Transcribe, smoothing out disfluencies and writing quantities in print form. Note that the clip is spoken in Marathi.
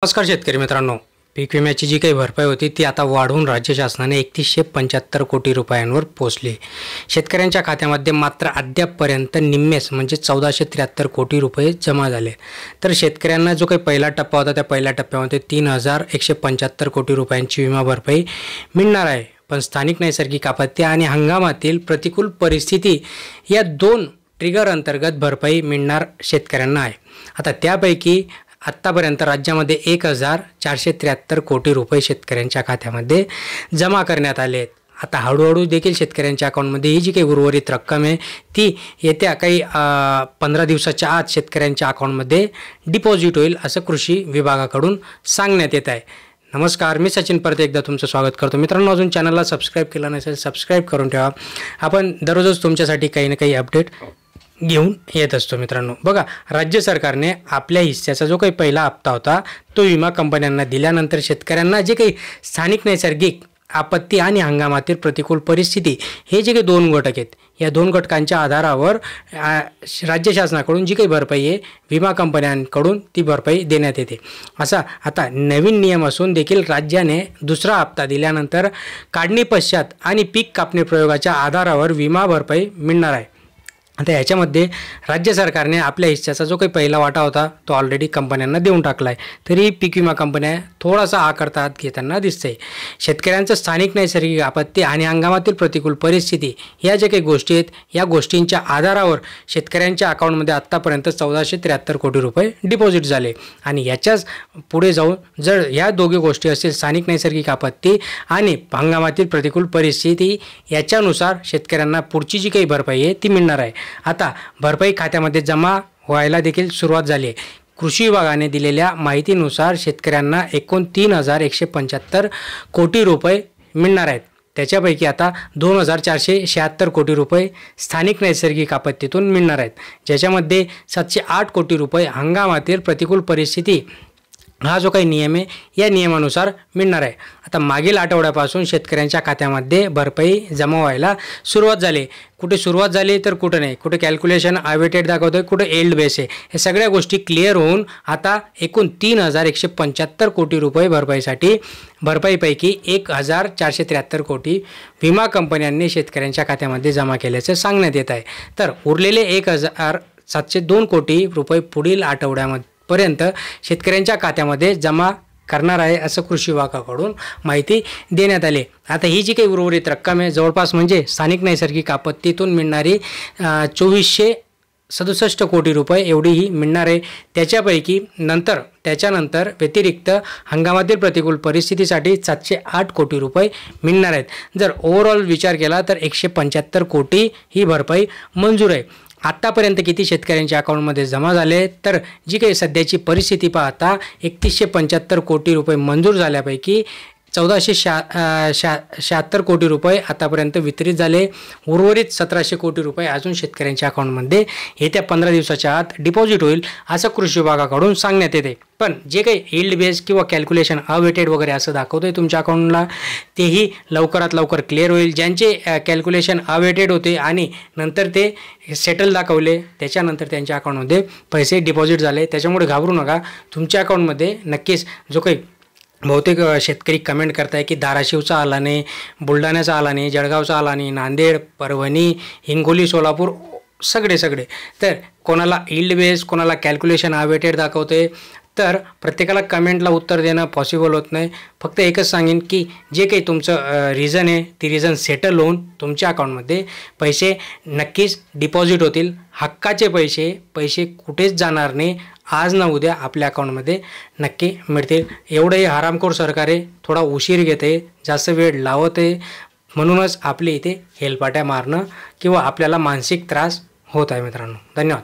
नमस्कार शेतकरी मित्रांनो, पीक विम्याची जी काही भरपाई होती ती आता वाढवून राज्य शासनाने 3175 कोटी रुपयांवर पोहोचली। शेतकऱ्यांच्या खात्यामध्ये मात्र अद्यापपर्यंत निम्मेच म्हणजे 1473 कोटी रुपये जमा झाले। तर शेतकऱ्यांना जो काही पहिला टप्पा होता त्या पहिल्या टप्प्यामध्ये 3175 कोटी रुपयांची विमा भरपाई मिळणार आहे। पण स्थानिक नैसर्गिक आपत्ती आणि हंगामातील प्रतिकूल परिस्थिती या दोन ट्रिगर अंतर्गत भरपाई मिळणार शेतकऱ्यांना आहे। आता त्यापैकी आत्तापर्यंत राज्यामध्ये 1473 कोटी रुपये शेतकऱ्यांच्या खात्यामध्ये जमा करण्यात आले आहेत। आता हळूहळू देखील शेतकऱ्यांच्या अकाउंटमध्ये ही जी काही उर्वरित रक्कम आहे ती येत्या काही 15 दिवसाच्या आत शेतकऱ्यांच्या अकाउंटमध्ये डिपॉझिट होईल असं कृषी विभागाकडून सांगण्यात येत आहे। नमस्कार, मी सचिन परत एकदा तुमचं स्वागत करतो। मित्रांनो, अजून चॅनलला सबस्क्राईब केलं नसेल सबस्क्राईब करून ठेवा। आपण दररोज तुमच्यासाठी काही ना काही अपडेट घेऊन येत असतो। मित्रांनो बघा, राज्य सरकारने आपल्या हिस्स्याचा जो काही पहिला हप्ता होता तो विमा कंपन्यांना दिल्यानंतर शेतकऱ्यांना जे काही स्थानिक नैसर्गिक आपत्ती आणि हंगामातील प्रतिकूल परिस्थिती हे जे काही दोन घटक आहेत या दोन घटकांच्या आधारावर राज्य शासनाकडून जी काही भरपाई आहे विमा कंपन्यांकडून ती भरपाई देण्यात येते। असा आता नवीन नियम असून देखील राज्याने दुसरा हप्ता दिल्यानंतर काढणी पश्चात आणि पीक कापणी प्रयोगाच्या आधारावर विमा भरपाई मिळणार आहे। आता याच्यामध्ये राज्य सरकारने आपल्या हिस्स्याचा जो काही पहिला वाटा होता तो ऑलरेडी कंपन्यांना देऊन टाकला आहे, तरी पीक विमा कंपन्या थोडासा आकारता हात घेताना दिसते। शेतकऱ्यांचं स्थानिक नैसर्गिक आपत्ती आणि हंगामातील प्रतिकूल परिस्थिती या ज्या काही गोष्टी आहेत या गोष्टींच्या आधारावर शेतकऱ्यांच्या अकाउंटमध्ये आत्तापर्यंत 1473 कोटी रुपये डिपॉझिट झाले। आणि याच्याच पुढे जाऊन जर ह्या दोघी गोष्टी असतील, स्थानिक नैसर्गिक आपत्ती आणि हंगामातील प्रतिकूल परिस्थिती, याच्यानुसार शेतकऱ्यांना पुढची जी काही भरपाई आहे ती मिळणार आहे। आता भरपाई खात्यामध्ये जमा व्हायला देखील सुरुवात झाली आहे। कृषी विभागाने दिलेल्या माहितीनुसार शेतकऱ्यांना एकूण 3175 कोटी रुपये मिळणार आहेत। त्याच्यापैकी आता 2476 कोटी रुपये स्थानिक नैसर्गिक आपत्तीतून मिळणार आहेत, ज्याच्यामध्ये 708 कोटी रुपये हंगामातील प्रतिकूल परिस्थिती हा जो काही नियम आहे या नियमानुसार मिळणार आहे। आता मागील आठवड्यापासून शेतकऱ्यांच्या खात्यामध्ये भरपाई जमा व्हायला सुरुवात झाली। कुठे सुरुवात झाली तर कुठे नाही, कुठे कॅल्क्युलेशन अवेटेड दाखवतोय, कुठे एल्ड बेस आहे, हे सगळ्या गोष्टी क्लिअर होऊन आता एकूण 3175 कोटी रुपये भरपाईपैकी 1473 कोटी विमा कंपन्यांनी शेतकऱ्यांच्या खात्यामध्ये जमा केल्याचं सांगण्यात येत आहे। तर उरलेले 1702 कोटी रुपये पुढील आठवड्यापर्यंत शेतकऱ्यांच्या खात्यामध्ये जमा करणार आहे असं कृषी विभागाकडून माहिती देण्यात आली। आता ही जी काही उर्वरित रक्कम आहे जवळपास म्हणजे स्थानिक नैसर्गिक आपत्तीतून मिळणारी 2467 कोटी रुपये एवढी ही मिळणार आहे। त्याच्यानंतर व्यतिरिक्त हंगामातील प्रतिकूल परिस्थितीसाठी 708 कोटी रुपये मिळणार आहेत। जर ओव्हरऑल विचार केला तर 175 कोटी ही भरपाई मंजूर आहे। आत्तापर्यंत किती शेतकऱ्यांच्या अकाउंटमध्ये जमा झाले तर जी काही सध्याची परिस्थिती पाहता 3175 कोटी रुपये मंजूर झाल्यापैकी 1476 कोटी रुपये आतापर्यंत वितरित झाले। उर्वरित 1700 कोटी रुपये अजून शेतकऱ्यांच्या अकाउंटमध्ये येत्या 15 दिवसाच्या आत डिपॉझिट होईल असं कृषी विभागाकडून सांगण्यात येते। पण जे काही यील्ड बेस किंवा कॅल्क्युलेशन अवेटेड वगैरे असं दाखवतोय तुमच्या अकाउंटला तेही लवकरात लवकर क्लिअर होईल। ज्यांचे कॅल्क्युलेशन अवेटेड होते आणि नंतर ते सेटल दाखवले त्याच्यानंतर त्यांच्या अकाउंटमध्ये पैसे डिपॉझिट झाले, त्याच्यामुळे घाबरू नका। तुमच्या अकाउंटमध्ये नक्कीच जो काही बहुतेक शेतकरी कमेंट करताय की धाराशिवचा आला नाही, बुलढाण्याचा आला नाही, जळगावचा आला नाही, नांदेड, परभणी, हिंगोली, सोलापूर सगळे तर कोणाला यील्ड बेस कोणाला कॅल्क्युलेशन अवेटेड दाखवते, तर प्रत्येकाला कमेंटला उत्तर देणं पॉसिबल होत नाही। फक्त एकच सांगेन की जे काही तुमचं रिझन आहे ती रिझन सेटल होऊन तुमच्या अकाउंटमध्ये पैसे नक्कीच डिपॉझिट होतील। हक्काचे पैसे कुठेच जाणार नाही, आज ना उद्या आपल्या अकाउंटमध्ये नक्की मिळतील। एवढंही हरामखोर सरकार आहे, थोडा उशीर घेते, जास्त वेळ लावते, म्हणूनच आपले इथे हेलपाट्या मारणं किंवा आपल्याला मानसिक त्रास होत आहे। मित्रांनो, धन्यवाद।